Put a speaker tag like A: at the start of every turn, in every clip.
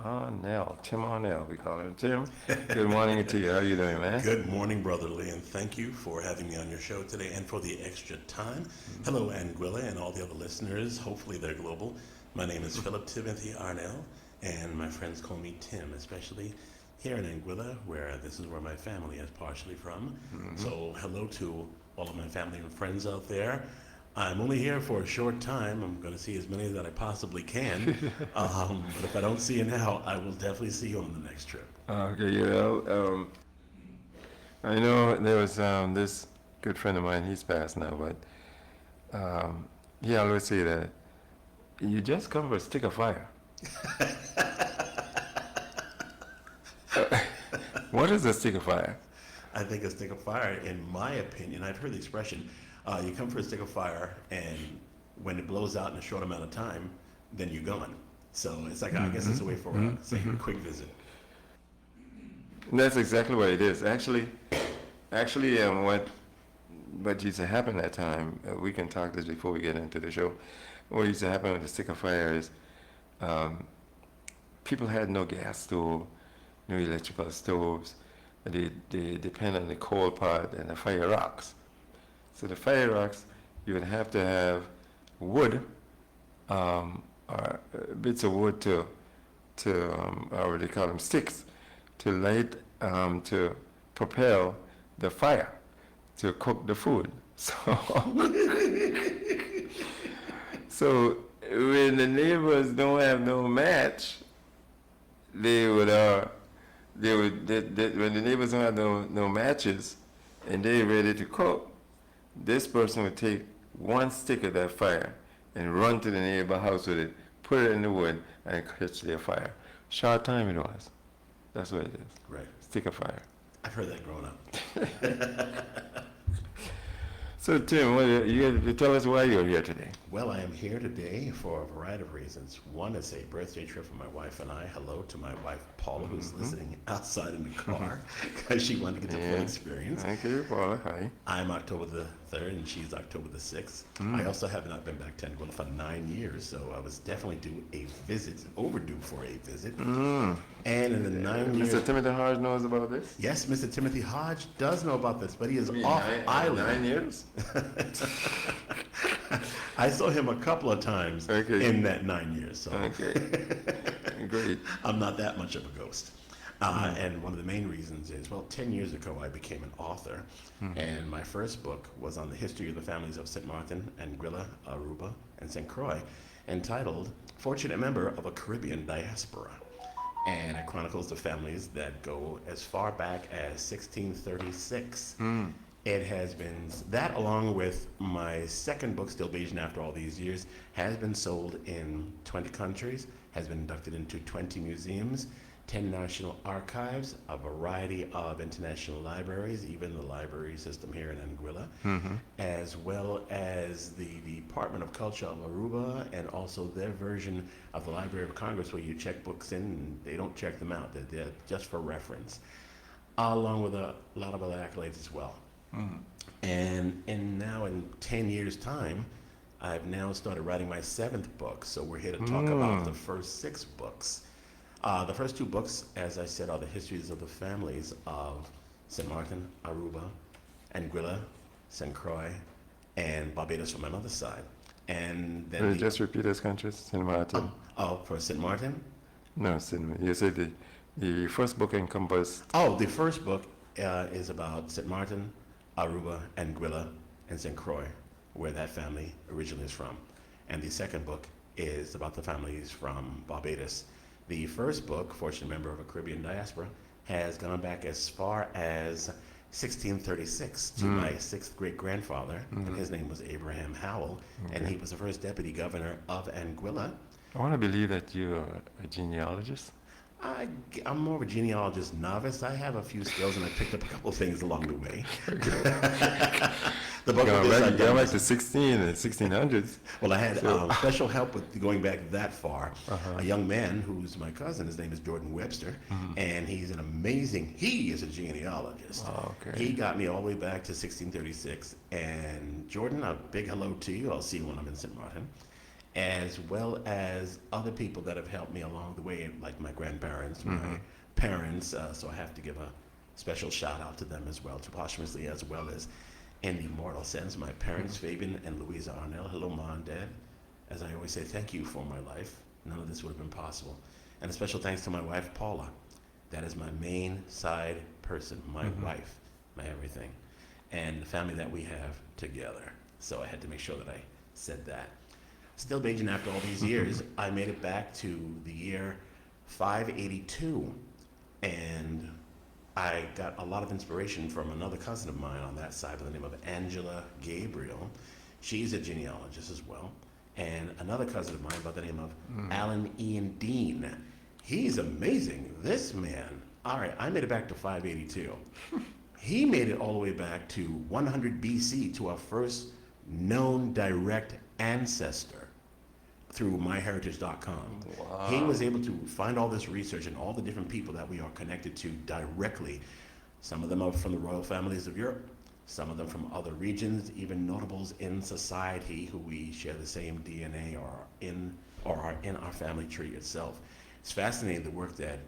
A: Arnell, Tim Arnell, we call him. Tim, good morning to you. How you doing, man?
B: Good morning, Brother Lee, and thank you for having me on your show today and for the extra time. Hello, Anguilla, and all the other listeners. Hopefully, they're global. My name is Philip Timothy Arnell, and my friends call me Tim, especially here in Anguilla, where this is where my family is partially from. So, hello to all of my family and friends out there. I'm only here for a short time. I'm going to see as many that I possibly can. But if I don't see you now, I will definitely see you on the next trip.
A: Okay, I know there was this good friend of mine, he's passed now, but he always say that you just come for a stick of fire. What is a stick of fire?
B: I think a stick of fire, in my opinion, I've heard the expression, you come for a stick of fire, and when it blows out in a short amount of time, then you're gone. So it's like, I guess it's a way for say, a quick visit.
A: And that's exactly what it is. Actually, what used to happen that time, we can talk this before we get into the show. What used to happen with the stick of fire is people had no gas stove, no electrical stoves. They depend on the coal pot and the fire rocks. So the fire rocks, you would have to have wood, or bits of wood to what they call them, sticks, to light, to propel the fire, to cook the food. So, so when the neighbors don't have no match, when the neighbors don't have no matches, and they're ready to cook, this person would take one stick of that fire and run to the neighbor house with it, put it in the wood, and catch their fire. Short time it was. That's what it is.
B: Right.
A: Stick of fire.
B: I've heard that growing up.
A: So Tim, you tell us why you're here today.
B: Well, I am here today for a variety of reasons. One is a birthday trip for my wife and I. Hello to my wife, Paula, who's listening outside in the car because she wanted to get the full experience.
A: Thank you, Paula. Hi.
B: I'm October the 3rd and she's October the 6th. I also have not been back to Anguilla for 9 years, so I was definitely due a visit, overdue for a visit. And in the 9 years...
A: Mr. Timothy Hodge knows about this?
B: Yes, Mr. Timothy Hodge does know about this, but he is off island.
A: 9 years?
B: I saw him a couple of times in that 9 years. So
A: Great.
B: I'm not that much of a ghost. And one of the main reasons is, well, 10 years ago I became an author, and my first book was on the history of the families of St. Martin, Anguilla, Aruba, and St. Croix, entitled Fortunate Member of a Caribbean Diaspora. And it chronicles the families that go as far back as 1636. It has been, that along with my second book, Still Bajan After All These Years, has been sold in 20 countries, has been inducted into 20 museums, 10 national archives, a variety of international libraries, even the library system here in Anguilla, as well as the Department of Culture of Aruba, and also their version of the Library of Congress, where you check books in and they don't check them out, they're just for reference, along with a lot of other accolades as well. And now in 10 years' time, I've now started writing my 7th book, so we're here to talk about the first 6 books. The first 2 books, as I said, are the histories of the families of St. Martin, Aruba, Anguilla, St. Croix, and Barbados from my mother's side. And then
A: just repeat those countries, St. Martin.
B: For St. Martin?
A: No, St. You said the first book encompassed...
B: The first book is about St. Martin, Aruba, Anguilla, and St. Croix, where that family originally is from. And the second book is about the families from Barbados. The first book, Fortunate Member of a Caribbean Diaspora, has gone back as far as 1636 to my 6th great-grandfather, and his name was Abraham Howell, and he was the first deputy governor of Anguilla.
A: I want to believe that you're a genealogist.
B: I'm more of a genealogist novice. I have a few skills, and I picked up a couple of things along the way. The book
A: back to 1600s.
B: Well, I had special help with going back that far. A young man who's my cousin, his name is Jordan Webster, and he is a genealogist. He got me all the way back to 1636. And Jordan, a big hello to you. I'll see you when I'm in St. Martin. as well as other people that have helped me along the way, like my grandparents, my parents. So I have to give a special shout out to them as well, to posthumously, as well as in the mortal sense, my parents, Fabian and Louisa Arnell. Hello, Mom and Dad. As I always say, thank you for my life. None of this would have been possible. And a special thanks to my wife, Paula. That is my main side person, my wife, my everything, and the family that we have together. So I had to make sure that I said that. Still Bajan after all these years, I made it back to the year 582, and I got a lot of inspiration from another cousin of mine on that side by the name of Angela Gabriel. She's a genealogist as well. And another cousin of mine by the name of Alan Ian Dean. He's amazing. This man, all right, I made it back to 582. He made it all the way back to 100 BC, to our first known direct ancestor through myheritage.com.
A: Wow.
B: He was able to find all this research and all the different people that we are connected to directly. Some of them are from the royal families of Europe, some of them from other regions, even notables in society who we share the same DNA or are in our family tree itself. It's fascinating the work that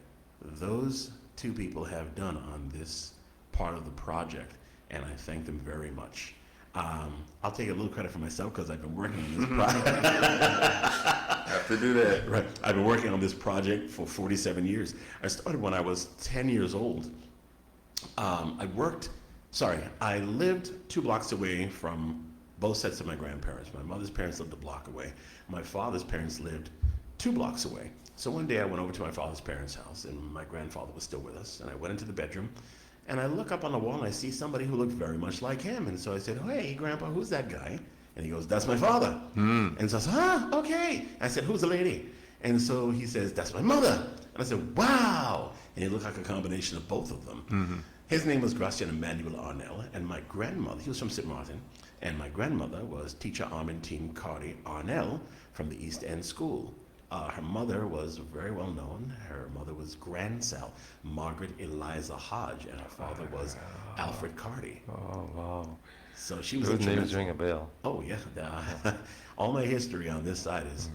B: those two people have done on this part of the project, and I thank them very much. I'll take a little credit for myself because I've been working on this project.
A: Have to do that.
B: Right. I've been working on this project for 47 years. I started when I was 10 years old. I lived 2 blocks away from both sets of my grandparents. My mother's parents lived a block away. My father's parents lived 2 blocks away. So one day I went over to my father's parents' house, and my grandfather was still with us, and I went into the bedroom, and I look up on the wall and I see somebody who looked very much like him. And so I said, "Hey, Grandpa, who's that guy?" And he goes, "That's my father." And so I said, okay. I said, "Who's the lady?" And so he says, "That's my mother." And I said, "Wow." And he looked like a combination of both of them. His name was Gracian Emmanuel Arnell, and my grandmother, he was from St. Martin, and my grandmother was teacher Armentine Cardi Arnell from the East End School. Her mother was very well known. Her mother was Grandsal, Margaret Eliza Hodge, and her father was Alfred Cardi.
A: Oh, wow.
B: So she was
A: Those
B: a
A: names
B: tremendous...
A: ring a bell.
B: Oh, yeah. All my history on this side is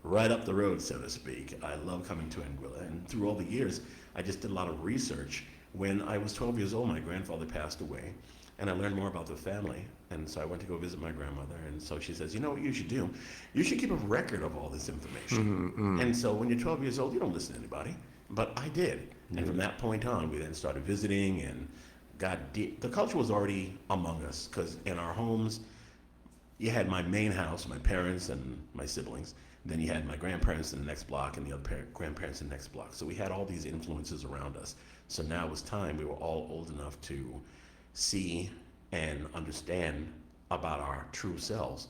B: right up the road, so to speak. I love coming to Anguilla, and through all the years, I just did a lot of research. When I was 12 years old, my grandfather passed away, and I learned more about the family. And so I went to go visit my grandmother, and so she says, "You know what you should do? You should keep a record of all this information." And so when you're 12 years old, you don't listen to anybody. But I did. And from that point on, we then started visiting and got deep. The culture was already among us, because in our homes, you had my main house, my parents and my siblings. Then you had my grandparents in the next block and the other grandparents in the next block. So we had all these influences around us. So now it was time. We were all old enough to see and understand about our true selves.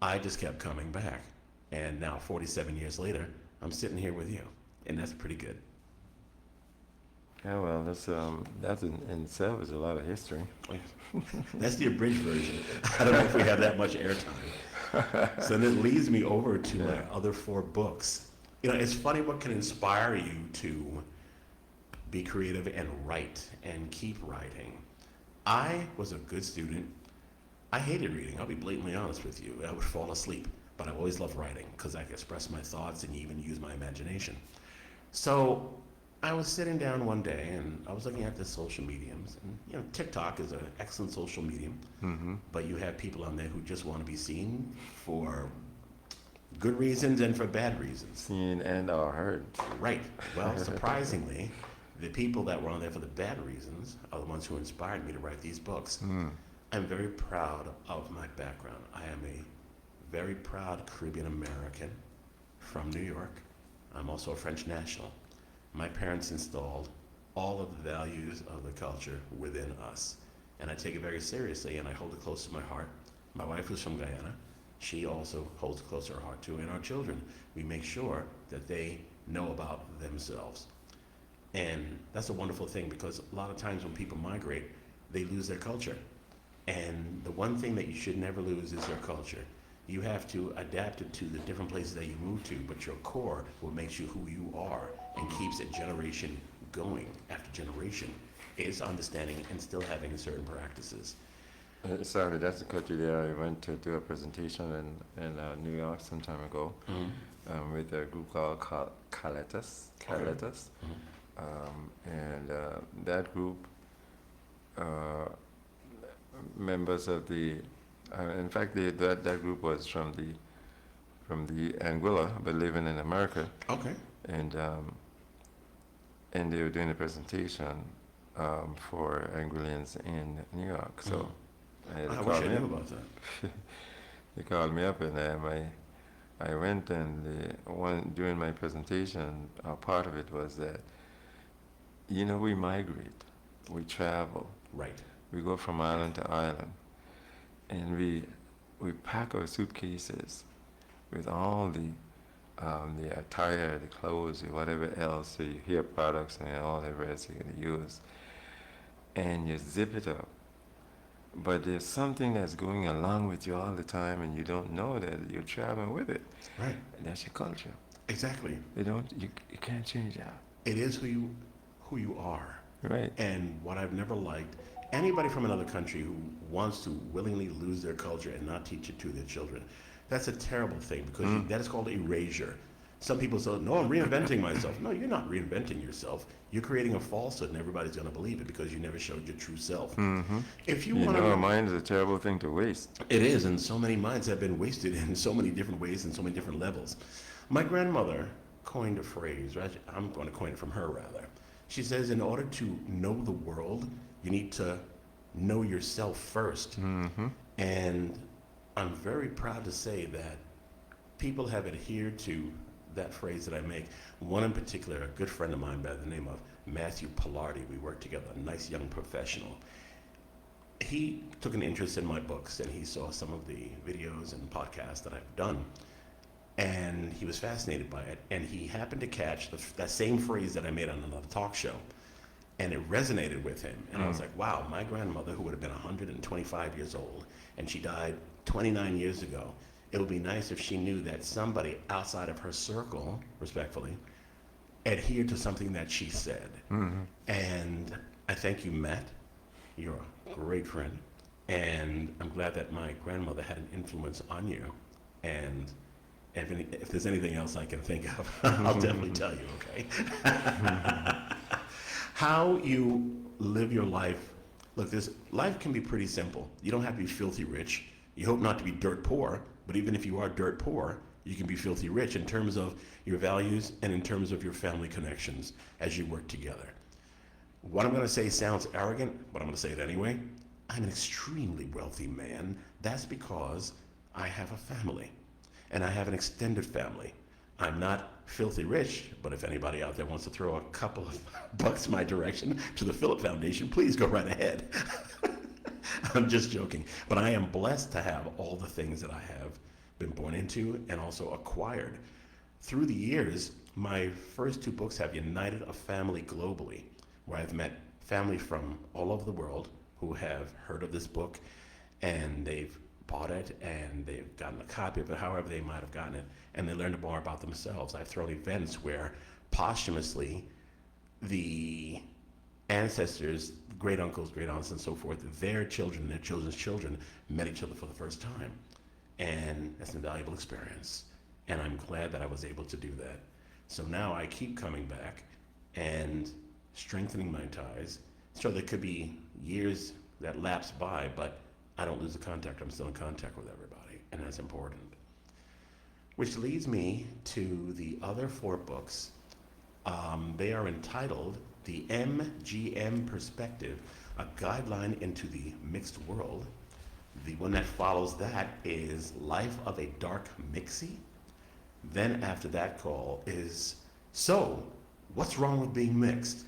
B: I just kept coming back. And now 47 years later, I'm sitting here with you. And that's pretty good.
A: Yeah, well, that's in itself is a lot of history.
B: That's the abridged version. I don't know if we have that much airtime. So that leads me over to my other 4 books. You know, it's funny what can inspire you to be creative and write and keep writing. I was a good student. I hated reading. I'll be blatantly honest with you. I would fall asleep, but I always loved writing because I could express my thoughts and even use my imagination. So I was sitting down one day and I was looking at the social mediums, and you know, TikTok is an excellent social medium, but you have people on there who just want to be seen for good reasons and for bad reasons.
A: Seen and or heard.
B: Right. Well, surprisingly, the people that were on there for the bad reasons are the ones who inspired me to write these books. I'm very proud of my background. I am a very proud Caribbean American from New York. I'm also a French national. My parents installed all of the values of the culture within us, and I take it very seriously, and I hold it close to my heart. My wife, who's from Guyana, she also holds it close to her heart too, and our children, we make sure that they know about themselves. And that's a wonderful thing, because a lot of times when people migrate, they lose their culture. And the one thing that you should never lose is your culture. You have to adapt it to the different places that you move to, but your core, what makes you who you are and keeps a generation going after generation, is understanding and still having certain practices.
A: Sorry, that's the country there. I went to do a presentation in New York some time ago with a group called Caletas.
B: Okay.
A: Caletas. And that group, uh, members of the, in fact, that group was from the Anguilla, but living in America,
B: Okay.
A: and they were doing a presentation for Anguillians in New York. So they
B: I wish
A: called
B: I
A: me
B: knew
A: up.
B: about that.
A: They called me up, and I went, and during my presentation, part of it was that we migrate, we travel,
B: Right.
A: we go from island to island, and we pack our suitcases with all the attire, the clothes, whatever else, the hair products, and all the rest you're going to use, and you zip it up. But there's something that's going along with you all the time, and you don't know that you're traveling with it.
B: Right.
A: And that's your culture.
B: Exactly.
A: You can't change that.
B: It is who you are.
A: Right.
B: And what I've never liked, anybody from another country who wants to willingly lose their culture and not teach it to their children, that's a terrible thing because that is called erasure. Some people say, no, I'm reinventing myself. No, you're not reinventing yourself. You're creating a falsehood and everybody's going to believe it because you never showed your true self. If you want
A: A
B: to...
A: mind is a terrible thing to waste.
B: It is, and so many minds have been wasted in so many different ways and so many different levels. My grandmother coined a phrase, right? I'm going to coin it from her rather. She says, in order to know the world, you need to know yourself first. And I'm very proud to say that people have adhered to that phrase that I make. One in particular, a good friend of mine by the name of Matthew Pillardi, we worked together, a nice young professional. He took an interest in my books and he saw some of the videos and podcasts that I've done. And he was fascinated by it. And he happened to catch that same phrase that I made on another talk show. And it resonated with him. And I was like, wow, my grandmother, who would have been 125 years old, and she died 29 years ago, it would be nice if she knew that somebody outside of her circle, respectfully, adhered to something that she said. And I thank you, Matt. You're a great friend. And I'm glad that my grandmother had an influence on you. And if there's anything else I can think of, I'll definitely tell you, okay? How you live your life. Look, life can be pretty simple. You don't have to be filthy rich. You hope not to be dirt poor, but even if you are dirt poor, you can be filthy rich in terms of your values and in terms of your family connections as you work together. What I'm going to say sounds arrogant, but I'm going to say it anyway. I'm an extremely wealthy man. That's because I have a family, and I have an extended family. I'm not filthy rich, but if anybody out there wants to throw a couple of bucks my direction to the Phillip Foundation, please go right ahead. I'm just joking. But I am blessed to have all the things that I have been born into and also acquired. Through the years, my first two books have united a family globally, where I've met family from all over the world who have heard of this book, and they've bought it, and they've gotten a copy of it, however they might have gotten it, and they learned more about themselves. I've thrown events where posthumously the ancestors, great uncles, great aunts, and so forth, their children, their children's children met each other for the first time. And that's an invaluable experience. And I'm glad that I was able to do that. So now I keep coming back and strengthening my ties. Sure, there could be years that lapse by, but I don't lose the contact. I'm still in contact with everybody, and that's important. Which leads me to the other 4 books. They are entitled The MGM Perspective, a guideline into the mixed world. The one that follows that is Life of a Dark Mixie. Then after that call is So, What's Wrong with Being Mixed?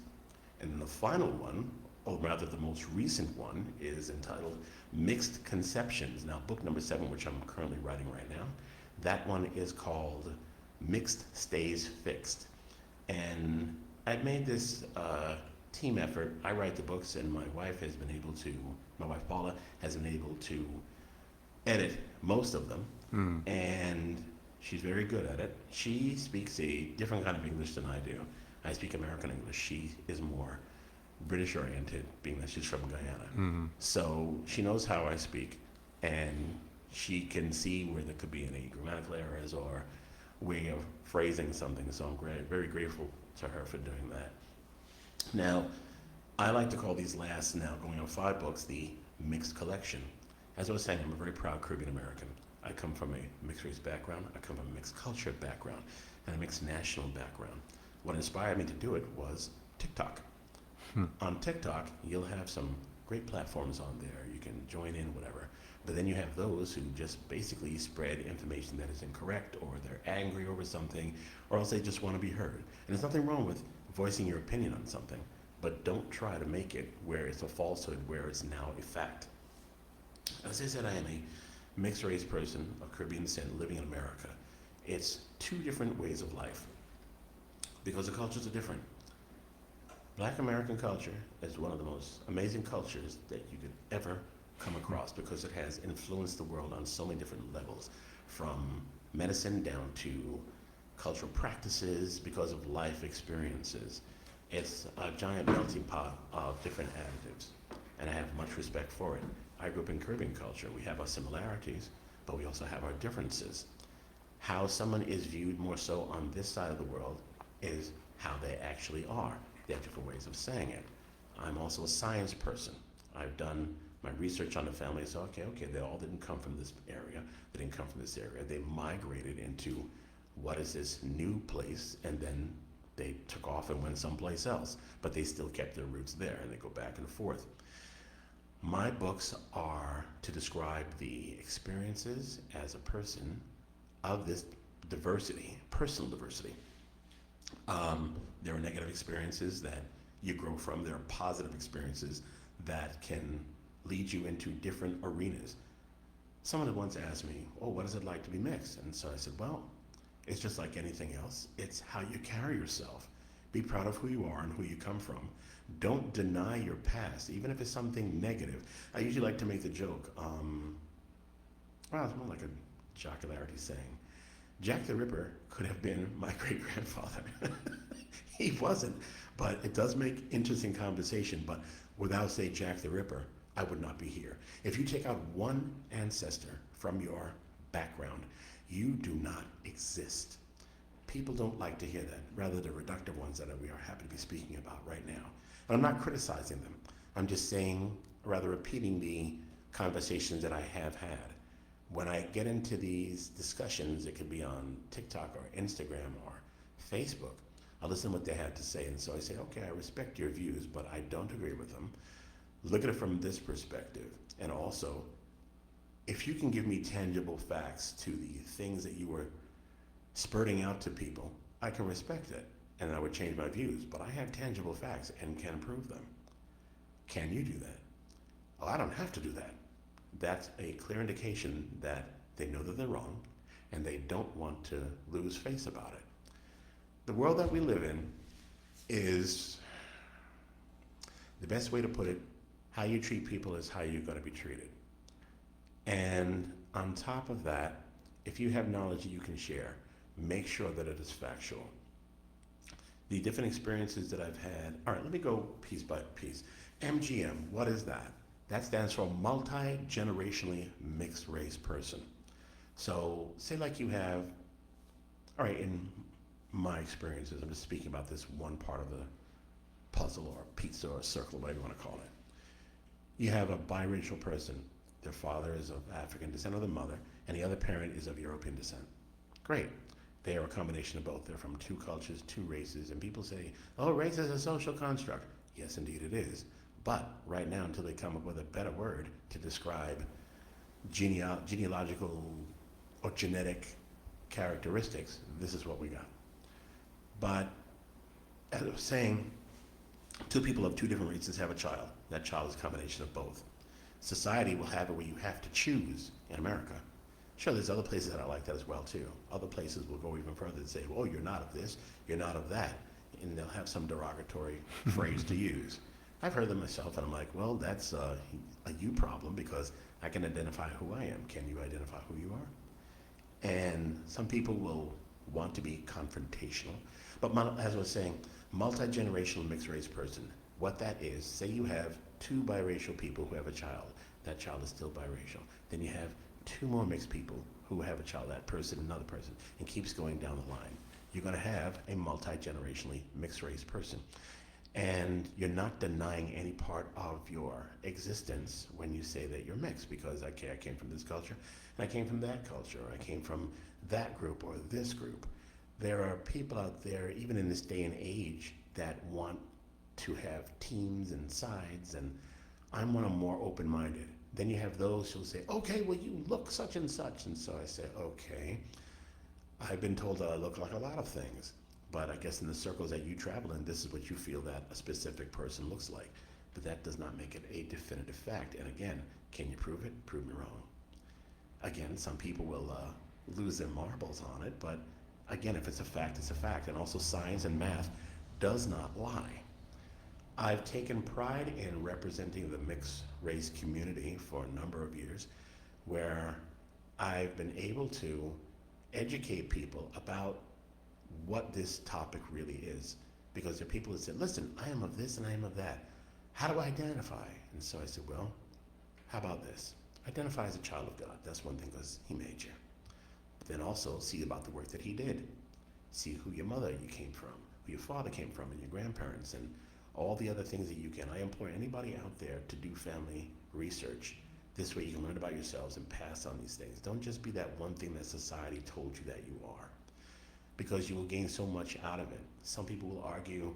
B: And then the final one, or rather the most recent one, is entitled Mixedconceptions. Now, book number 7, which I'm currently writing right now, that one is called Mixed Stays Fixed. And I've made this team effort. I write the books, and my wife Paula, has been able to edit most of them. And she's very good at it. She speaks a different kind of English than I do. I speak American English. She is more British oriented, being that she's from Guyana. So she knows how I speak, and she can see where there could be any grammatical errors or way of phrasing something. So I'm very grateful to her for doing that. Now, I like to call these last, now going on 5 books, the mixed collection. As I was saying, I'm a very proud Caribbean American. I come from a mixed race background, I come from a mixed culture background, and a mixed national background. What inspired me to do it was TikTok. On TikTok, you'll have some great platforms on there. You can join in, whatever. But then you have those who just basically spread information that is incorrect, or they're angry over something, or else they just want to be heard. And there's nothing wrong with voicing your opinion on something, but don't try to make it where it's a falsehood, where it's now a fact. As I said, I am a mixed race person of Caribbean descent living in America. It's 2 different ways of life because the cultures are different. Black American culture is one of the most amazing cultures that you could ever come across because it has influenced the world on so many different levels, from medicine down to cultural practices because of life experiences. It's a giant melting pot of different additives, and I have much respect for it. I grew up in Caribbean culture. We have our similarities, but we also have our differences. How someone is viewed more so on this side of the world is how they actually are. They have different ways of saying it. I'm also a science person. I've done my research on the family. So, okay, they all didn't come from this area. They didn't come from this area. They migrated into what is this new place, and then they took off and went someplace else. But they still kept their roots there, and they go back and forth. My books are to describe the experiences as a person of this diversity, personal diversity. There are negative experiences that you grow from. There are positive experiences that can lead you into different arenas. Someone once asked me, oh, what is it like to be mixed? And so I said, well, it's just like anything else. It's how you carry yourself. Be proud of who you are and who you come from. Don't deny your past, even if it's something negative. I usually like to make the joke, well, it's more like a jocularity saying. Jack the Ripper could have been my great-grandfather. He wasn't, but it does make interesting conversation. But without, say, Jack the Ripper, I would not be here. If you take out one ancestor from your background, you do not exist. People don't like to hear that, rather the reductive ones that we are happy to be speaking about right now. And I'm not criticizing them. I'm just saying, rather repeating the conversations that I have had. When I get into these discussions, it could be on TikTok or Instagram or Facebook, I listen to what they have to say, and so I say, okay, I respect your views, but I don't agree with them. Look at it from this perspective, and also, if you can give me tangible facts to the things that you were spurting out to people, I can respect it, and I would change my views, but I have tangible facts and can prove them. Can you do that? Well, I don't have to do that. That's a clear indication that they know that they're wrong, and they don't want to lose face about it. The world that we live in is, the best way to put it, how you treat people is how you're going to be treated. And on top of that, if you have knowledge that you can share, make sure that it is factual. The different experiences that I've had, all right, let me go piece by piece. MGM, what is that? That stands for multi-generationally mixed race person. So say like you have, all right, in my experiences, I'm just speaking about this one part of the puzzle or pizza or circle, whatever you want to call it. You have a biracial person. Their father is of African descent or the mother, and the other parent is of European descent. Great. They are a combination of both. They're from 2 cultures, 2 races, and people say, oh, race is a social construct. Yes, indeed it is. But right now, until they come up with a better word to describe genealogical or genetic characteristics, this is what we got. But as I was saying, 2 people of 2 different races have a child. That child is a combination of both. Society will have it where you have to choose in America. Sure, there's other places that are like that as well too. Other places will go even further and say, well, you're not of this, you're not of that. And they'll have some derogatory phrase to use. I've heard them myself, and I'm like, well, that's a you problem, because I can identify who I am. Can you identify who you are? And some people will want to be confrontational. But as I was saying, multi-generational mixed race person, what that is, say you have two biracial people who have a child, that child is still biracial. Then you have two more mixed people who have a child, that person, another person, and keeps going down the line. You're going to have a multi-generationally mixed race person. And you're not denying any part of your existence when you say that you're mixed, because I came from this culture, and I came from that culture, or I came from that group or this group. There are people out there, even in this day and age, that want to have teams and sides, and I'm one of more open-minded. Then you have those who'll say, okay, well, you look such and such. And so I say, okay, I've been told that I look like a lot of things. But I guess in the circles that you travel in, this is what you feel that a specific person looks like. But that does not make it a definitive fact. And again, can you prove it? Prove me wrong. Again, some people will lose their marbles on it. But again, if it's a fact, it's a fact. And also science and math does not lie. I've taken pride in representing the mixed race community for a number of years, where I've been able to educate people about what this topic really is. Because there are people that say, listen, I am of this and I am of that. How do I identify? And so I said, well, how about this? Identify as a child of God. That's one thing, because he made you. But then also see about the work that he did. See who your mother you came from, who your father came from, and your grandparents, and all the other things that you can. I implore anybody out there to do family research. This way you can learn about yourselves and pass on these things. Don't just be that one thing that society told you that you are, because you will gain so much out of it. Some people will argue,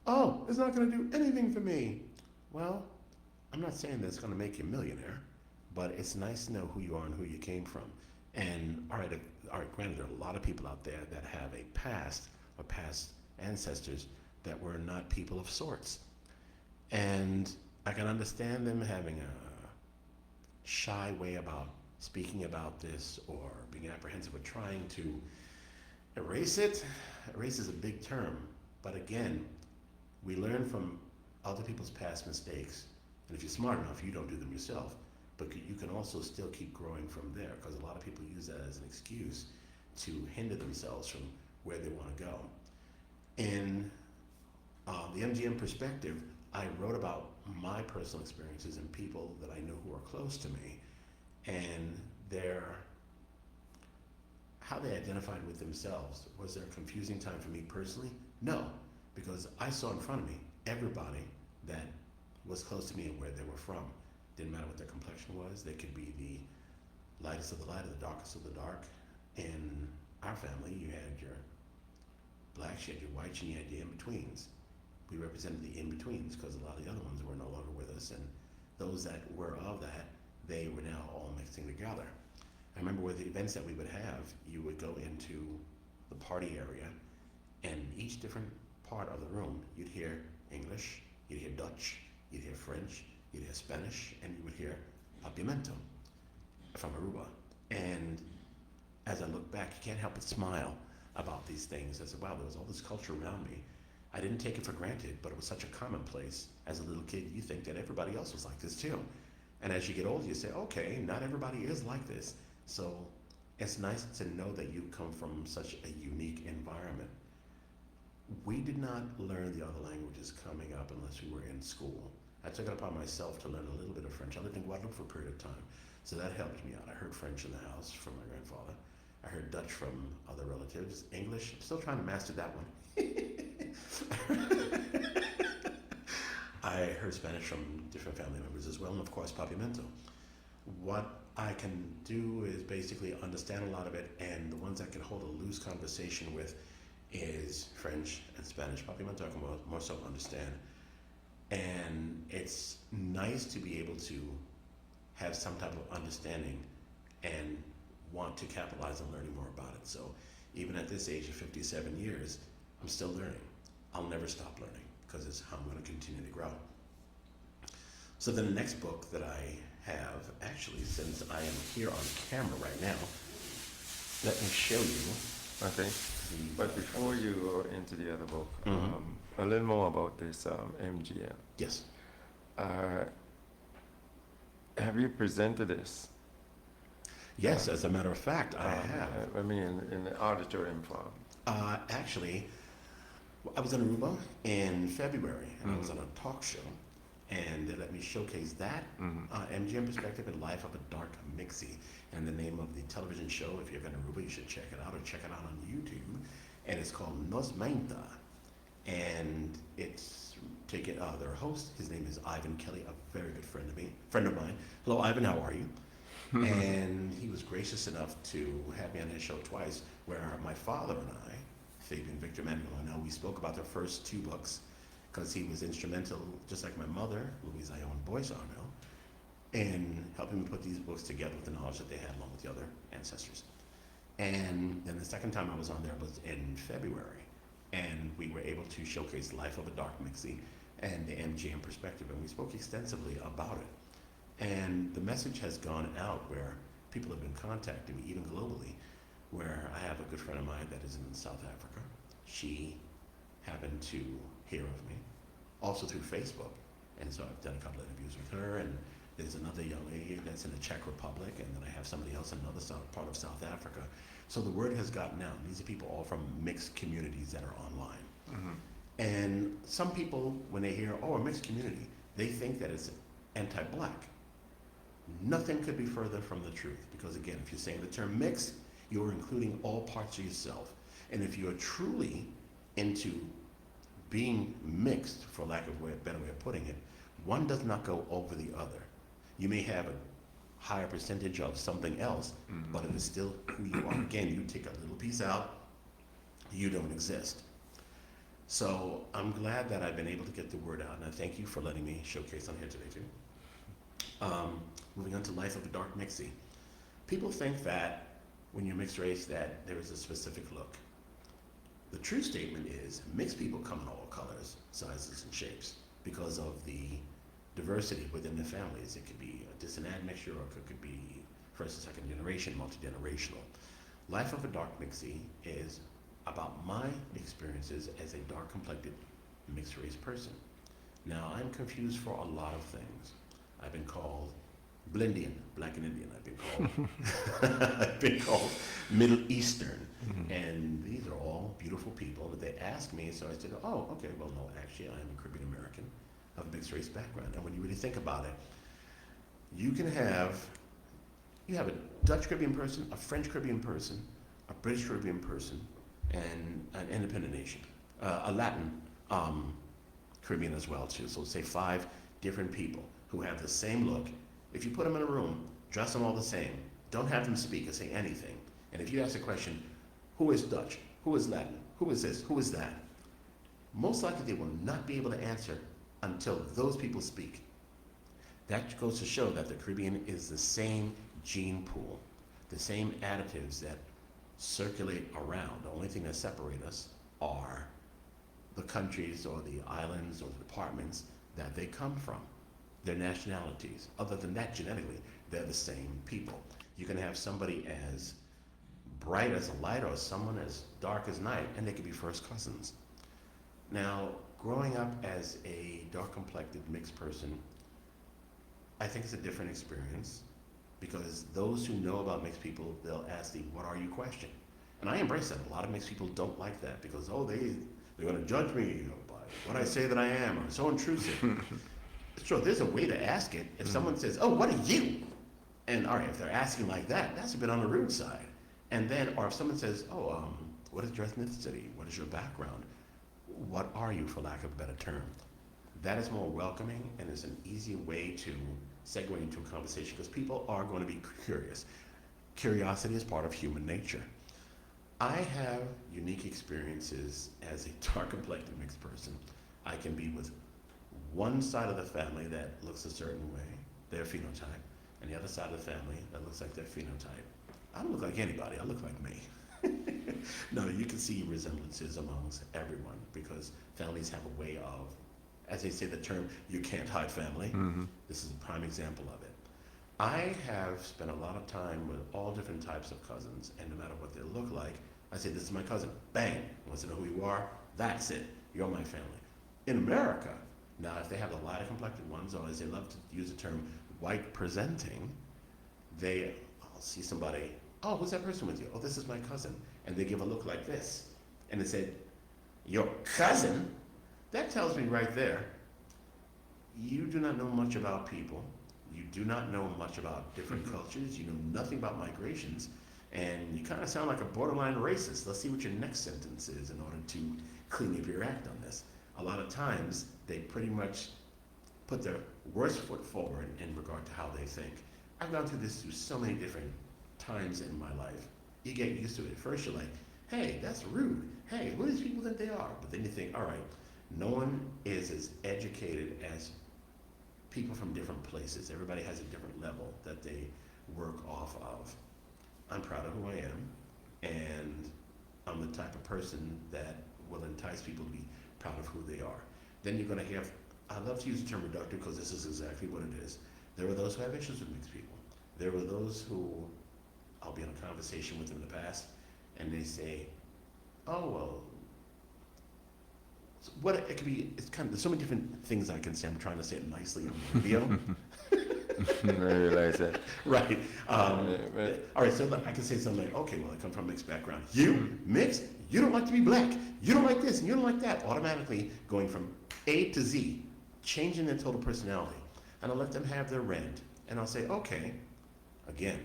B: oh, it's not going to do anything for me. Well, I'm not saying that it's going to make you a millionaire, but it's nice to know who you are and who you came from. And all right, granted, there are a lot of people out there that have a past or past ancestors that were not people of sorts. And I can understand them having a shy way about speaking about this, or being apprehensive or trying to erase it. Erase is a big term, but again, we learn from other people's past mistakes, and if you're smart enough, you don't do them yourself, but you can also still keep growing from there, because a lot of people use that as an excuse to hinder themselves from where they want to go. In the MGM perspective, I wrote about my personal experiences and people that I know who are close to me, and how they identified with themselves. Was there a confusing time for me personally? No, because I saw in front of me everybody that was close to me and where they were from. Didn't matter what their complexion was. They could be the lightest of the light or the darkest of the dark. In our family, you had your blacks, you had your whites, and you had your in-betweens. We represented the in-betweens because a lot of the other ones were no longer with us, and those that were of that, they were now all mixing together. I remember with the events that we would have, you would go into the party area, and each different part of the room, you'd hear English, you'd hear Dutch, you'd hear French, you'd hear Spanish, and you would hear Pimiento from Aruba. And as I look back, you can't help but smile about these things. I said, wow, there was all this culture around me. I didn't take it for granted, but it was such a commonplace. As a little kid, you think that everybody else was like this too. And as you get older, you say, okay, not everybody is like this. So it's nice to know that you come from such a unique environment. We did not learn the other languages coming up unless we were in school. I took it upon myself to learn a little bit of French. I lived in Guadeloupe for a period of time, so that helped me out. I heard French in the house from my grandfather. I heard Dutch from other relatives. English, I'm still trying to master that one. I heard Spanish from different family members as well, and of course, Pimiento. What I can do is basically understand a lot of it, and the ones I can hold a loose conversation with is French and Spanish. Pimiento I can more so understand. And it's nice to be able to have some type of understanding and want to capitalize on learning more about it. So even at this age of 57 years, I'm still learning. I'll never stop learning, because it's how I'm going to continue to grow. So then the next book that I have, actually, since I am here on camera right now, let me show you.
A: Okay. But before you go into the other book, a little more about this MGM.
B: Yes.
A: Have you presented this?
B: Yes, as a matter of fact, I have.
A: I mean, in the auditorium form.
B: Actually, I was in Aruba in February, and I was on a talk show, and they let me showcase that MGM perspective and life of a dark Mixie. And the name of the television show, if you're in Aruba, you should check it out or check it out on YouTube. And it's called Nos Mainta. And it's taken, their host, his name is Ivan Kelly, a very good friend of mine. Hello, Ivan, how are you? And he was gracious enough to have me on his show twice, where my father and I, Fabian Victor Manuel Arnell, we spoke about the first two books, because he was instrumental, just like my mother, Louise Ione Boyce Arnell, in helping me put these books together with the knowledge that they had along with the other ancestors. And then the second time I was on there was in February, and we were able to showcase Life of a Dark Mixie and the MGM perspective, and we spoke extensively about it. And the message has gone out where people have been contacting me, even globally, where I have a good friend of mine that is in South Africa. She happened to hear of me, also through Facebook, and so I've done a couple of interviews with her, and there's another young lady that's in the Czech Republic, and then I have somebody else in another part of South Africa. So the word has gotten out. These are people all from mixed communities that are online. And some people, when they hear, oh, a mixed community, they think that it's anti-black. Nothing could be further from the truth, because again, if you're saying the term mixed, you're including all parts of yourself. And if you're truly into being mixed, for lack of a better way of putting it, one does not go over the other. You may have a higher percentage of something else, but it is still who you are. Again, you take a little piece out, you don't exist. So I'm glad that I've been able to get the word out, and I thank you for letting me showcase on here today too. Moving on to Life of a Dark Mixie. People think that when you're mixed race that there is a specific look. The true statement is mixed people come in all colors, sizes, and shapes because of the diversity within the families. It could be a distant admixture, or it could be first and second generation, multi-generational. Life of a Dark Mixie is about my experiences as a dark-complected mixed race person. Now, I'm confused for a lot of things. I've been called Blindian, Black and Indian. I've been called Middle Eastern, and these are all beautiful people. But they asked me, so I said, oh, okay, well, no, actually, I'm a Caribbean American of a mixed race background. And when you really think about it, you have a Dutch Caribbean person, a French Caribbean person, a British Caribbean person, and an independent nation, a Latin Caribbean as well too. So say 5 different people who have the same look. If you put them in a room, dress them all the same, don't have them speak or say anything, and if you ask a question, who is Dutch, who is Latin, who is this, who is that, most likely they will not be able to answer until those people speak. That goes to show that the Caribbean is the same gene pool, the same additives that circulate around. The only thing that separate us are the countries or the islands or the departments that they come from, their nationalities. Other than that, genetically, they're the same people. You can have somebody as bright as a light or someone as dark as night, and they could be first cousins. Now, growing up as a dark-complected mixed person, I think it's a different experience, because those who know about mixed people, they'll ask the "what are you" question. And I embrace that. A lot of mixed people don't like that because, oh, they're going to judge me by what I say that I am, or it's so intrusive. Sure, there's a way to ask it. If someone says, oh, what are you? And all right, if they're asking like that, that's a bit on the rude side. And then, or if someone says, oh, what is your ethnicity? What is your background? What are you, for lack of a better term? That is more welcoming, and is an easy way to segue into a conversation, because people are going to be curious. Curiosity is part of human nature. I have unique experiences as a dark-complected mixed person. I can be with one side of the family that looks a certain way, their phenotype, and the other side of the family that looks like their phenotype. I don't look like anybody, I look like me. No, you can see resemblances amongst everyone, because families have a way of, as they say the term, you can't hide family. This is a prime example of it. I have spent a lot of time with all different types of cousins, and no matter what they look like, I say, this is my cousin. Bang, wants to know who you are, that's it, you're my family. In America, now if they have the lighter complected ones, or as they love to use the term white presenting, I'll see somebody, oh, who's that person with you? Oh, this is my cousin. And they give a look like this. And they said, your cousin, that tells me right there, you do not know much about people. You do not know much about different cultures. You know nothing about migrations. And you kind of sound like a borderline racist. Let's see what your next sentence is in order to clean up your act on this. A lot of times, they pretty much put their worst foot forward in regard to how they think. I've gone through this through so many different times in my life. You get used to it. At first, you're like, hey, that's rude. Hey, who do these people think they are? But then you think, all right, no one is as educated as people from different places. Everybody has a different level that they work off of. I'm proud of who I am, and I'm the type of person that will entice people to be proud of who they are. Then you're going to have, I love to use the term reductive because this is exactly what it is. There are those who have issues with mixed people. There are those who I'll be in a conversation with them in the past, and they say, oh, well, what it could be, it's kind of, there's so many different things I can say. I'm trying to say it nicely on the video.
A: I realize that.
B: Right.
A: Right.
B: All right, so I can say something like, okay, well, I come from a mixed background. You, mixed, you don't like to be black. You don't like this, and you don't like that. Automatically going from A to Z, changing their total personality. And I'll let them have their rant. And I'll say, okay, again,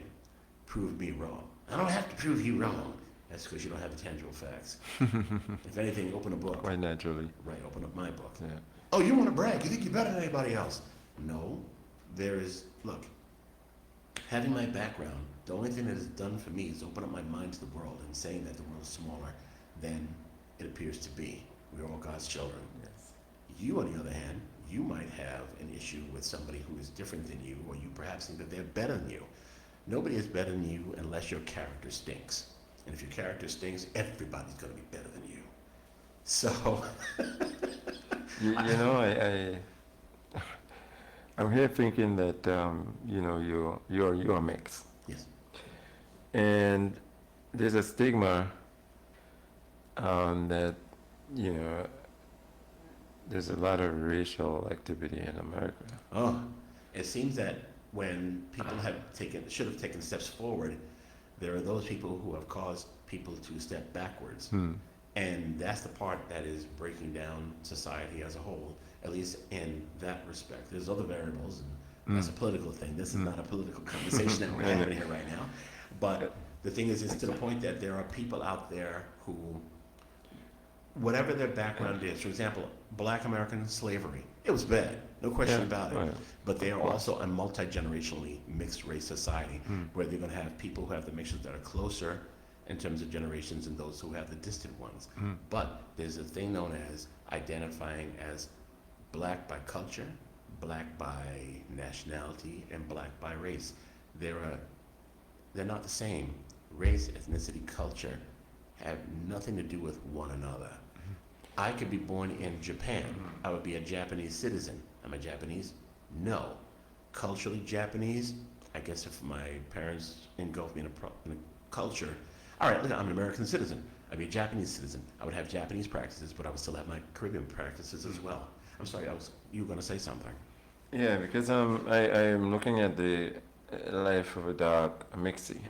B: prove me wrong. I don't have to prove you wrong. That's because you don't have the tangible facts. If anything, open a book.
A: Quite naturally.
B: Right, open up my book.
A: Yeah.
B: Oh, you want to brag. You think you're better than anybody else. No, there is, look, having my background, the only thing that has done for me is open up my mind to the world and saying that the world is smaller than it appears to be. We're all God's children.
A: Yes.
B: You, on the other hand, you might have an issue with somebody who is different than you, or you perhaps think that they're better than you. Nobody is better than you unless your character stinks. And if your character stinks, everybody's going to be better than you. So,
A: You know, I'm here thinking that you know you're a mix,
B: yes,
A: and there's a stigma that you know there's a lot of racial activity in America.
B: oh, it seems that when people should have taken steps forward, there are those people who have caused people to step backwards. And that's the part that is breaking down society as a whole, at least in that respect. There's other variables, and that's a political thing. This is not a political conversation that we're having here right now. But the thing is, it's to the point that there are people out there who, whatever their background is, for example, Black American slavery, it was bad, no question about it.
A: Right.
B: But they are also a multi-generationally mixed race society where they're going to have people who have the mixtures that are closer in terms of generations and those who have the distant ones. But there's a thing known as identifying as black by culture, black by nationality, and black by race. They're not the same. Race, ethnicity, culture have nothing to do with one another. I could be born in Japan. I would be a Japanese citizen. Am I Japanese? No. Culturally Japanese, I guess if my parents engulfed me in a culture, all right, look, I'm an American citizen. I'd be a Japanese citizen. I would have Japanese practices, but I would still have my Caribbean practices as well. I'm sorry, you were going to say something.
A: Yeah, because I'm looking at the life of a dark Mixie,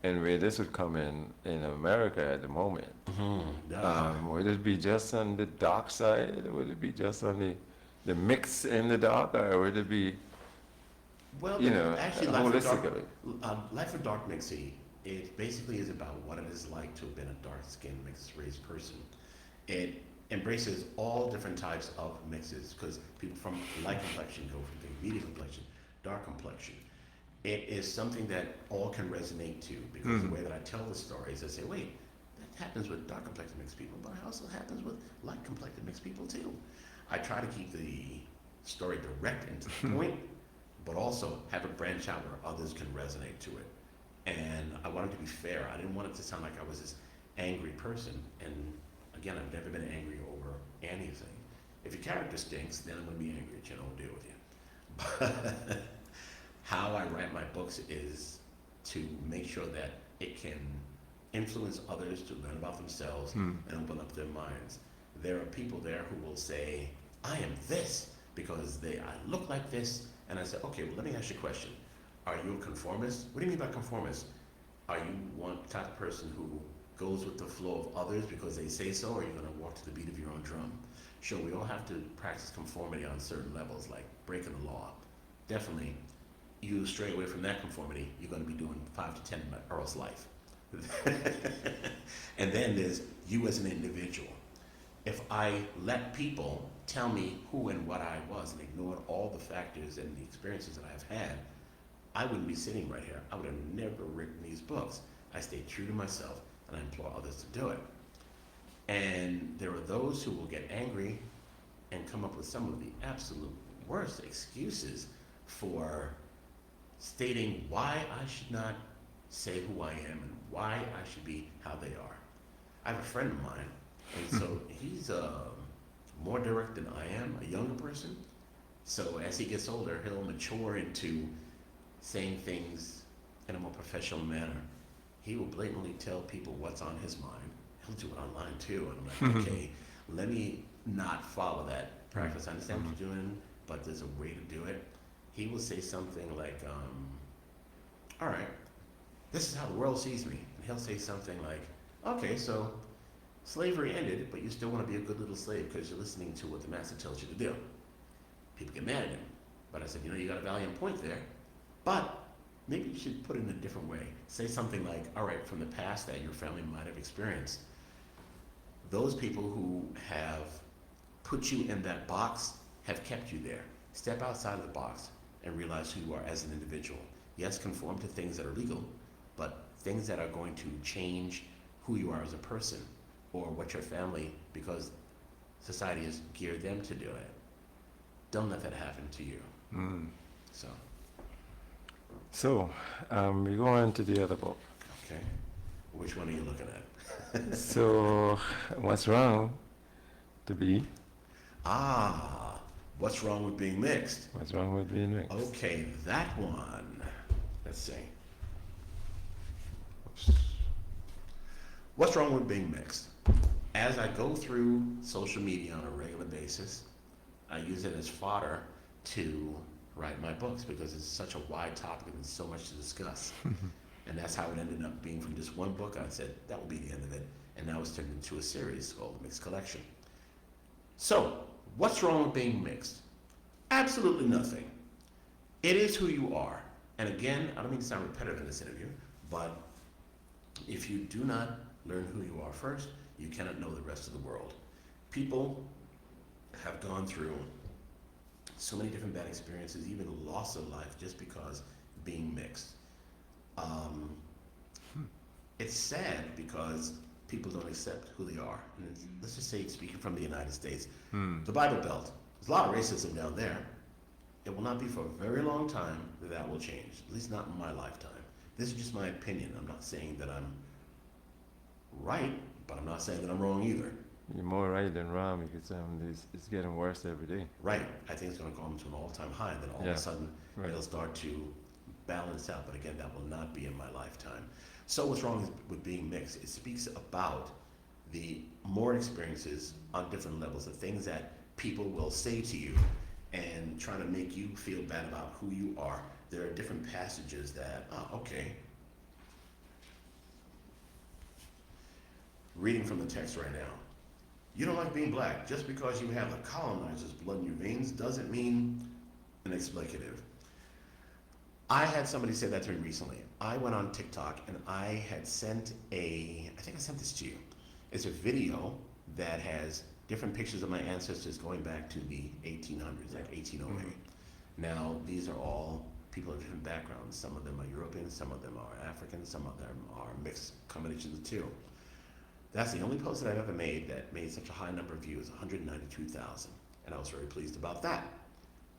A: and where this would come in America at the moment. Would it be just on the dark side? Would it be just on the mix in the dark, or would it be,
B: Well,
A: you know,
B: actually,
A: holistically?
B: Life of Dark Mixie, it basically is about what it is like to have been a dark-skinned mixed race person. It embraces all different types of mixes because people from light complexion go from the medium complexion, dark complexion. It is something that all can resonate to because the way that I tell the stories, I say, wait, that happens with dark complected mixed people, but it also happens with light complected mixed people too. I try to keep the story direct and to the point, but also have it branch out where others can resonate to it. And I wanted to be fair. I didn't want it to sound like I was this angry person. And again, I've never been angry over anything. If your character stinks, then I'm going to be angry at you and I'll deal with you. But how I write my books is to make sure that it can influence others to learn about themselves and open up their minds. There are people there who will say, I am this because I look like this. And I say, okay, well, let me ask you a question. Are you a conformist? What do you mean by conformist? Are you one type of person who goes with the flow of others because they say so, or you're going to walk to the beat of your own drum? Sure, we all have to practice conformity on certain levels, like breaking the law. Definitely, you stray away from that conformity, you're going to be doing 5 to 10 Earl's life. And then there's you as an individual. If I let people tell me who and what I was and ignored all the factors and the experiences that I've had, I wouldn't be sitting right here. I would have never written these books. I stayed true to myself, and I implore others to do it. And there are those who will get angry and come up with some of the absolute worst excuses for stating why I should not say who I am and why I should be how they are. I have a friend of mine, and so he's more direct than I am, a younger person. So as he gets older, he'll mature into saying things in a more professional manner. He will blatantly tell people what's on his mind. He'll do it online too. And I'm like, okay, let me not follow that practice. I understand what you're doing, but there's a way to do it. He will say something like, all right, this is how the world sees me. And he'll say something like, okay, so slavery ended, but you still want to be a good little slave because you're listening to what the master tells you to do. People get mad at him. But I said, you got a valiant point there. But maybe you should put it in a different way. Say something like, all right, from the past that your family might have experienced, those people who have put you in that box have kept you there. Step outside of the box and realize who you are as an individual. Yes, conform to things that are legal, but things that are going to change who you are as a person or what your family, because society has geared them to do it. Don't let that happen to you.
A: So, we go on to the other book.
B: Okay. Which one are you looking at?
A: So, what's wrong to be?
B: What's wrong with being mixed?
A: What's wrong with being mixed?
B: Okay, that one. Let's see. What's wrong with being mixed? As I go through social media on a regular basis, I use it as fodder to write my books because it's such a wide topic and there's so much to discuss. And that's how it ended up being from just one book. I said that will be the end of it. And now it's turned into a series called The Mixed Collection. So, what's wrong with being mixed? Absolutely nothing. It is who you are. And again, I don't mean to sound repetitive in this interview, but if you do not learn who you are first, you cannot know the rest of the world. People have gone through so many different bad experiences, even loss of life, just because being mixed. It's sad because people don't accept who they are. And let's just say, speaking from the United States, the Bible Belt, there's a lot of racism down there. It will not be for a very long time that that will change, at least not in my lifetime. This is just my opinion. I'm not saying that I'm right, but I'm not saying that I'm wrong either.
A: You're more right than wrong because it's getting worse every day.
B: Right. I think it's going to go into an all-time high, and then all of a sudden it'll start to balance out. But again, that will not be in my lifetime. So what's wrong with being mixed? It speaks about the more experiences on different levels, the things that people will say to you and trying to make you feel bad about who you are. There are different passages that, okay. Reading from the text right now. You don't like being black. Just because you have the colonizer's blood in your veins doesn't mean an explicative. I had somebody say that to me recently. I went on TikTok and I had sent I think I sent this to you. It's a video that has different pictures of my ancestors going back to the 1800s, like 1808. Now, these are all people of different backgrounds. Some of them are European, some of them are African, some of them are mixed combination of the two. That's the only post that I've ever made that made such a high number of views, 192,000. And I was very pleased about that.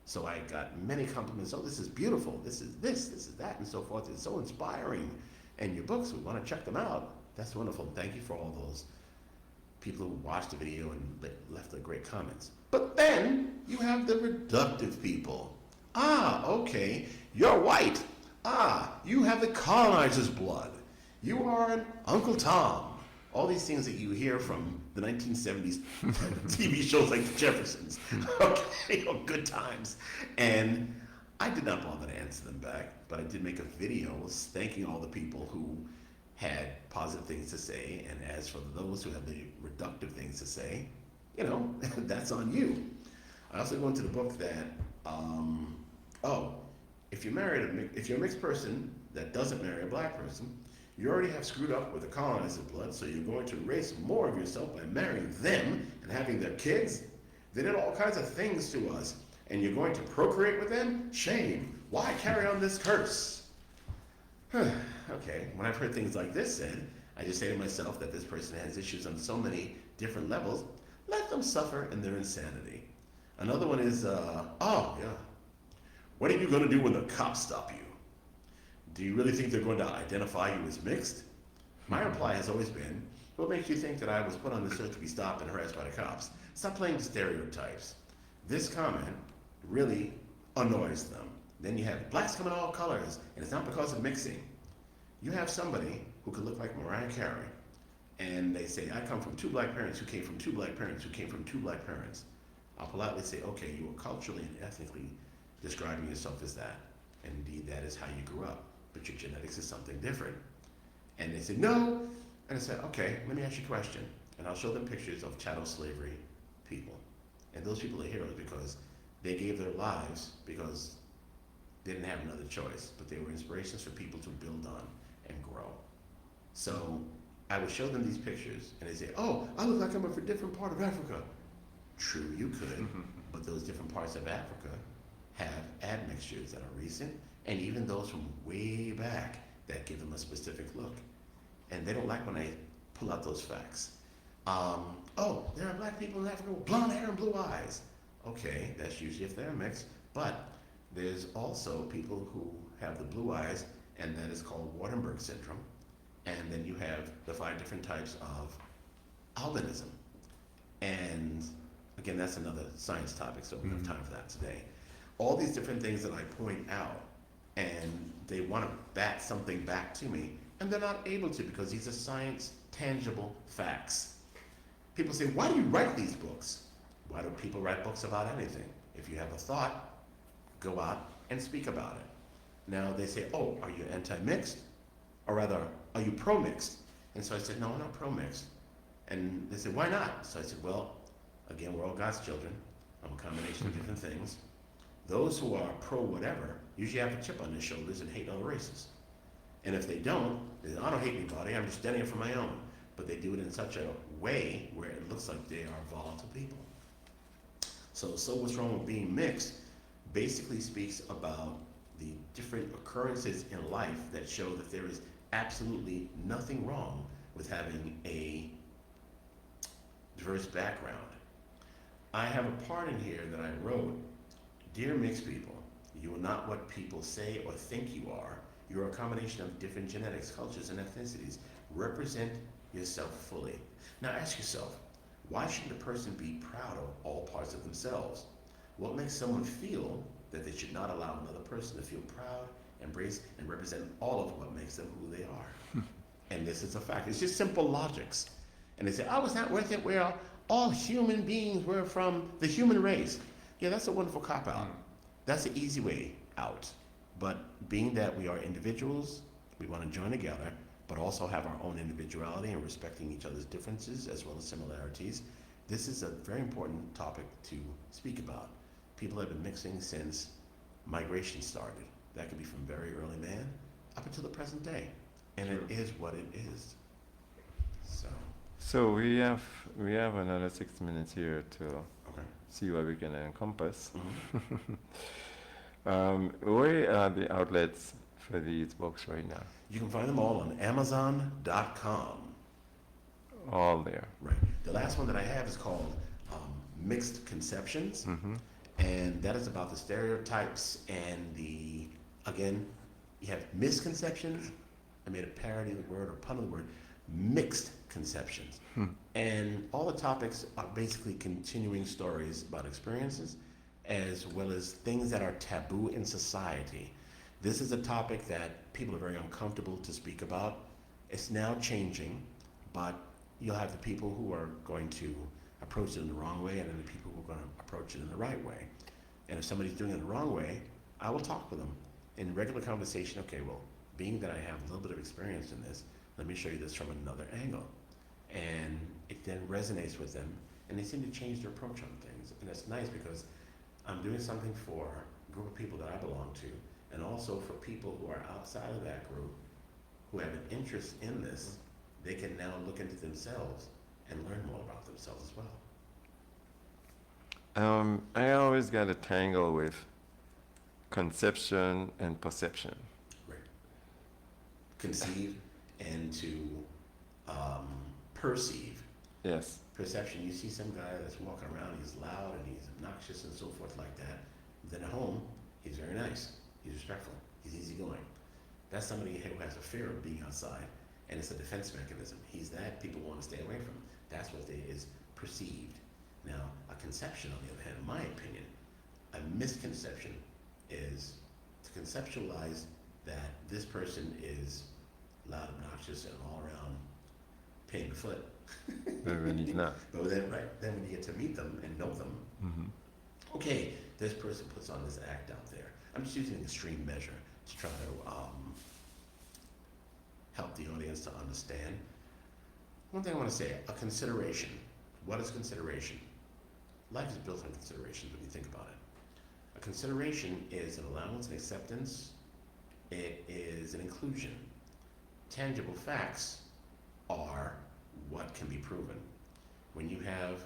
B: So I got many compliments. Oh, this is beautiful. This is that, and so forth. It's so inspiring. And your books, we want to check them out. That's wonderful. Thank you for all those people who watched the video and left the great comments. But then you have the reductive people. Okay, you're white. You have the colonizer's blood. You are an Uncle Tom. All these things that you hear from the 1970s TV shows like The Jeffersons, okay, Good Times. And I did not bother to answer them back, but I did make a video thanking all the people who had positive things to say, and as for those who have the reductive things to say, that's on you. I also go into the book that, if you're a mixed person that doesn't marry a black person, you already have screwed up with the colonizer blood, so you're going to erase more of yourself by marrying them and having their kids. They did all kinds of things to us, and you're going to procreate with them? Shame. Why carry on this curse? Okay, when I've heard things like this said, I just say to myself that this person has issues on so many different levels. Let them suffer in their insanity. Another one is, what are you going to do when the cops stop you? Do you really think they're going to identify you as mixed? My reply has always been, what makes you think that I was put on this earth to be stopped and harassed by the cops? Stop playing with stereotypes. This comment really annoys them. Then you have blacks come in all colors, and it's not because of mixing. You have somebody who could look like Mariah Carey, and they say, I come from two black parents who came from two black parents who came from two black parents. I'll politely say, okay, you are culturally and ethnically describing yourself as that. And indeed, that is how you grew up. But your genetics is something different. And they say, no. And I said, okay, let me ask you a question. And I'll show them pictures of chattel slavery people. And those people are heroes because they gave their lives because they didn't have another choice. But they were inspirations for people to build on and grow. So I would show them these pictures, and they say, oh, I look like I'm from a different part of Africa. True, you could, but those different parts of Africa have admixtures that are recent, and even those from way back that give them a specific look. And they don't like when I pull out those facts. There are black people in Africa with blonde hair and blue eyes. Okay, that's usually if they're mixed, but there's also people who have the blue eyes, and that is called Waardenburg syndrome. And then you have the 5 different types of albinism. And again, that's another science topic, so we don't have time for that today. All these different things that I point out, and they want to bat something back to me, and they're not able to because these are science, tangible facts. People say, why do you write these books? Why do people write books about anything? If you have a thought, go out and speak about it. Now they say, oh, are you anti-mixed? Or rather, are you pro-mixed? And so I said, no, I'm not pro-mixed. And they said, why not? So I said, well, again, we're all God's children. I'm a combination of different things. Those who are pro-whatever usually have a chip on their shoulders and hate other races. And if they don't, they say, I don't hate anybody, I'm just standing up for my own. But they do it in such a way where it looks like they are volatile people. So what's wrong with being mixed basically speaks about the different occurrences in life that show that there is absolutely nothing wrong with having a diverse background. I have a part in here that I wrote, Dear mixed people, you are not what people say or think you are. You are a combination of different genetics, cultures, and ethnicities. Represent yourself fully. Now ask yourself, why shouldn't a person be proud of all parts of themselves? What makes someone feel that they should not allow another person to feel proud, embrace, and represent all of what makes them who they are? And this is a fact. It's just simple logics. And they say, oh, it's not worth it. We're all human beings. We're from the human race. Yeah, that's a wonderful cop-out. That's the easy way out. But being that we are individuals, we want to join together, but also have our own individuality and respecting each other's differences as well as similarities. This is a very important topic to speak about. People have been mixing since migration started. That could be from very early man up until the present day. And it is what it is.
A: So we have another 6 minutes here to
B: Okay.
A: see what we can encompass.
B: Mm-hmm.
A: Where are the outlets for these books right now?
B: You can find them all on Amazon.com.
A: All there.
B: Right. The last one that I have is called Mixedconceptions. And that is about the stereotypes and again, you have misconceptions. I made a parody of the word or pun of the word, mixed conceptions. And all the topics are basically continuing stories about experiences as well as things that are taboo in society. This is a topic that people are very uncomfortable to speak about. It's now changing, but you'll have the people who are going to approach it in the wrong way and then the people who are going to approach it in the right way. And if somebody's doing it the wrong way, I will talk with them in regular conversation. Okay, well, being that I have a little bit of experience in this, let me show you this from another angle. And it then resonates with them, and they seem to change their approach on things. And it's nice because I'm doing something for a group of people that I belong to, and also for people who are outside of that group who have an interest in this. They can now look into themselves and learn more about themselves as well.
A: I always got a tangle with conception and perception.
B: Right. Conceive and to perceive.
A: Yes.
B: Perception, you see some guy that's walking around, he's loud and he's obnoxious and so forth like that. Then at home, he's very nice, he's respectful, he's easygoing. That's somebody who has a fear of being outside, and it's a defense mechanism. He's that, people want to stay away from him. That's what is perceived. Now, a conception, on the other hand, in my opinion, a misconception is to conceptualize that this person is loud, obnoxious, and all around pain in the foot.
A: But when he's not.
B: But then, right, then when you get to meet them and know them, okay, this person puts on this act out there. I'm just using an extreme measure to try to help the audience to understand. One thing I want to say, a consideration. What is consideration? Life is built on considerations when you think about it. A consideration is an allowance, an acceptance. It is an inclusion. Tangible facts are what can be proven. When you have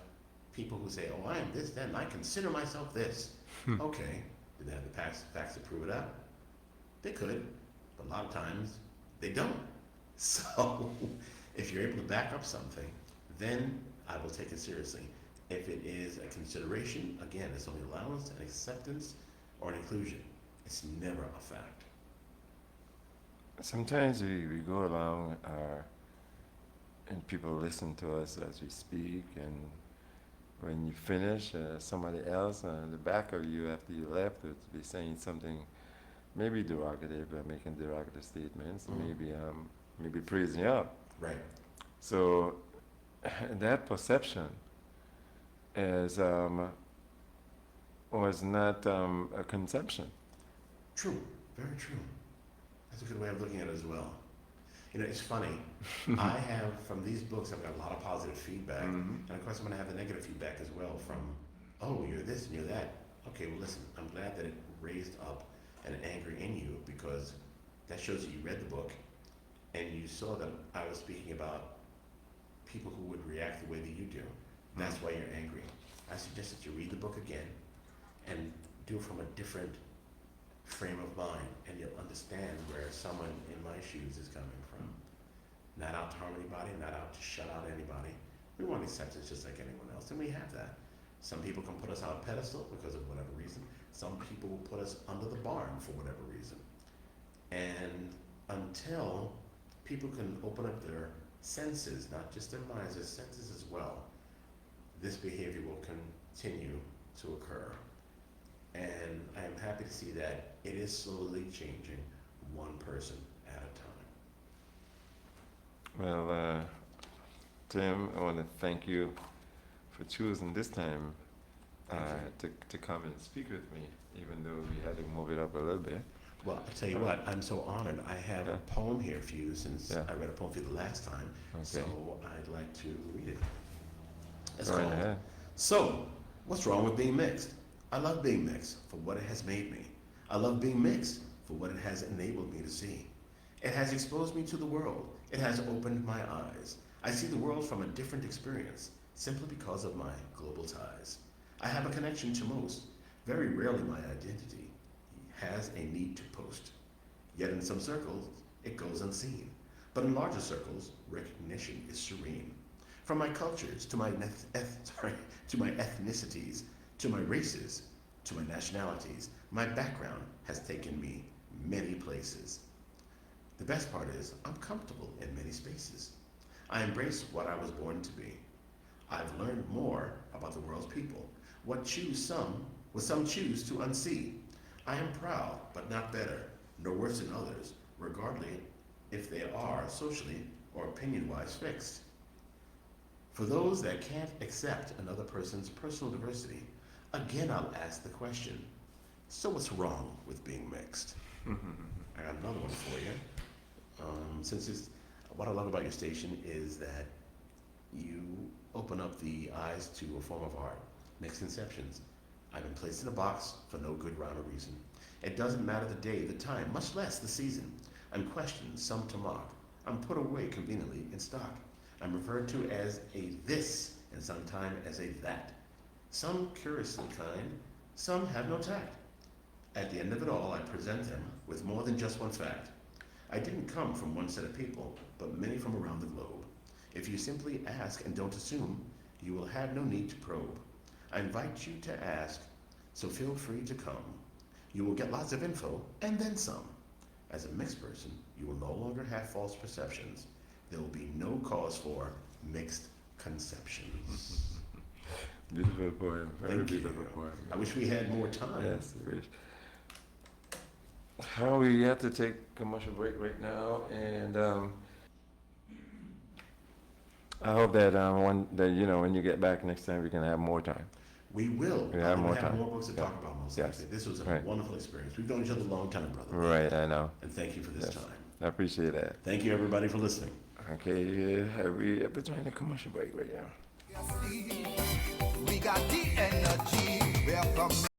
B: people who say, oh, I am this, then I consider myself this. Okay, do they have the facts to prove it up? They could, but a lot of times they don't. So if you're able to back up something, then I will take it seriously. If it is a consideration, again, it's only allowance, an acceptance, or an inclusion. It's never a fact.
A: Sometimes we go along and people listen to us as we speak, and when you finish, somebody else on the back of you after you left would be saying something maybe derogative, making derogative statements, maybe praising you up.
B: Right.
A: So that perception is was not a conception.
B: True, very true. That's a good way of looking at it as well. You know, it's funny. I have, from these books, I've got a lot of positive feedback. And of course, I'm going to have the negative feedback as well from, oh, you're this and you're that. Okay, well, listen, I'm glad that it raised up an anger in you, because that shows that you read the book and you saw that I was speaking about people who would react the way that you do. That's why you're angry. I suggest that you read the book again and do it from a different frame of mind, and you'll understand where someone in my shoes is coming from. Not out to harm anybody, not out to shut out anybody. We want acceptance just like anyone else, and we have that. Some people can put us on a pedestal because of whatever reason. Some people will put us under the barn for whatever reason. And until people can open up their senses, not just their minds, their senses as well, this behavior will continue to occur. And I am happy to see that it is slowly changing, one person at a time.
A: Well, Tim, I want to thank you for choosing this time to come and speak with me, even though we had to move it up a little bit.
B: Well, I tell you what, I'm so honored. I have a poem here for you, since I read a poem for you the last time.
A: Okay.
B: So I'd like to read it. It's
A: Go right
B: called,
A: ahead.
B: So, what's wrong with being mixed? I love being mixed for what it has made me. I love being mixed for what it has enabled me to see. It has exposed me to the world. It has opened my eyes. I see the world from a different experience, simply because of my global ties. I have a connection to most. Very rarely my identity has a need to post. Yet in some circles, it goes unseen. But in larger circles, recognition is serene. From my cultures to my ethnicities, to my races, to my nationalities, my background has taken me many places. The best part is I'm comfortable in many spaces. I embrace what I was born to be. I've learned more about the world's people, what some choose to unsee. I am proud, but not better, nor worse than others, regardless if they are socially or opinion-wise fixed. For those that can't accept another person's personal diversity, again I'll ask the question, so what's wrong with being mixed? I got another one for you. Since it's What I love about your station is that you open up the eyes to a form of art, Mixedconceptions. I've been placed in a box for no good rhyme or reason. It doesn't matter the day, the time, much less the season. I'm questioned, some to mock. I'm put away conveniently in stock. I'm referred to as a this, and sometime as a that. Some curiously kind, some have no tact. At the end of it all, I present them with more than just one fact. I didn't come from one set of people, but many from around the globe. If you simply ask and don't assume, you will have no need to probe. I invite you to ask, so feel free to come. You will get lots of info, and then some. As a mixed person, you will no longer have false perceptions. There will be no cause for mixed conceptions.
A: Beautiful poem, very
B: Thank
A: beautiful
B: you.
A: poem.
B: I wish we had more time.
A: Yes, I wish. How we have to take commercial break right now, and I hope that when you get back next time, we can have more time.
B: We will.
A: We have more
B: have
A: time.
B: more books to
A: Yeah.
B: talk about most
A: Yes.
B: likely. This was a
A: Right.
B: wonderful experience. We've known each other a long time, brother.
A: Right, I know.
B: And thank you for this
A: Yes.
B: time.
A: I appreciate that.
B: Thank you, everybody, for listening.
A: Okay, we have to join the commercial break right now.
C: We got the energy. We're from